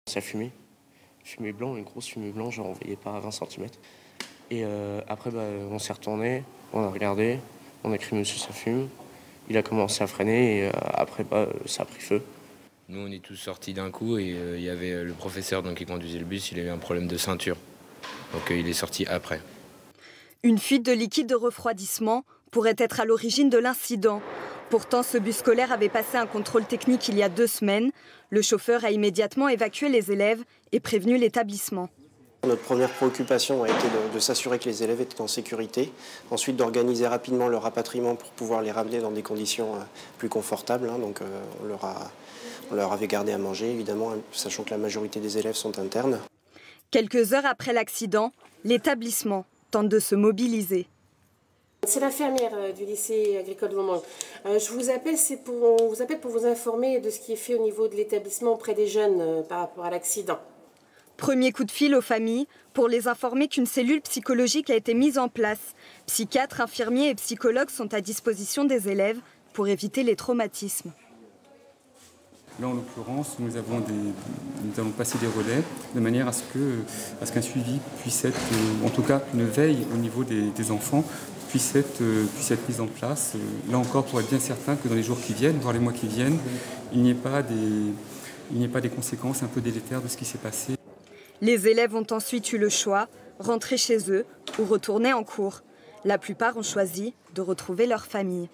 Ça fumait. Fumée blanc, une grosse fumée blanche, genre on voyait pas à 20 centimètres. Et après, on s'est retourné, on a regardé, on a crié monsieur ça fume. Il a commencé à freiner et après, ça a pris feu. Nous, on est tous sortis d'un coup et il y avait le professeur qui conduisait le bus, il avait un problème de ceinture. Donc il est sorti après. Une fuite de liquide de refroidissement pourrait être à l'origine de l'incident. Pourtant, ce bus scolaire avait passé un contrôle technique il y a 2 semaines. Le chauffeur a immédiatement évacué les élèves et prévenu l'établissement. Notre première préoccupation a été de s'assurer que les élèves étaient en sécurité, ensuite d'organiser rapidement leur rapatriement pour pouvoir les ramener dans des conditions plus confortables. Donc on leur avait gardé à manger, évidemment, sachant que la majorité des élèves sont internes. Quelques heures après l'accident, l'établissement tente de se mobiliser. C'est l'infirmière du lycée agricole de Montmorency. Je vous appelle pour vous informer de ce qui est fait au niveau de l'établissement auprès des jeunes par rapport à l'accident. Premier coup de fil aux familles pour les informer qu'une cellule psychologique a été mise en place. Psychiatres, infirmiers et psychologues sont à disposition des élèves pour éviter les traumatismes. Là, en l'occurrence, nous allons passer des relais de manière à ce qu'un suivi puisse être, en tout cas une veille au niveau des enfants, puisse être mise en place. Là encore, pour être bien certain que dans les jours qui viennent, voire les mois qui viennent, il n'y ait pas des conséquences un peu délétères de ce qui s'est passé. Les élèves ont ensuite eu le choix, rentrer chez eux ou retourner en cours. La plupart ont choisi de retrouver leur famille.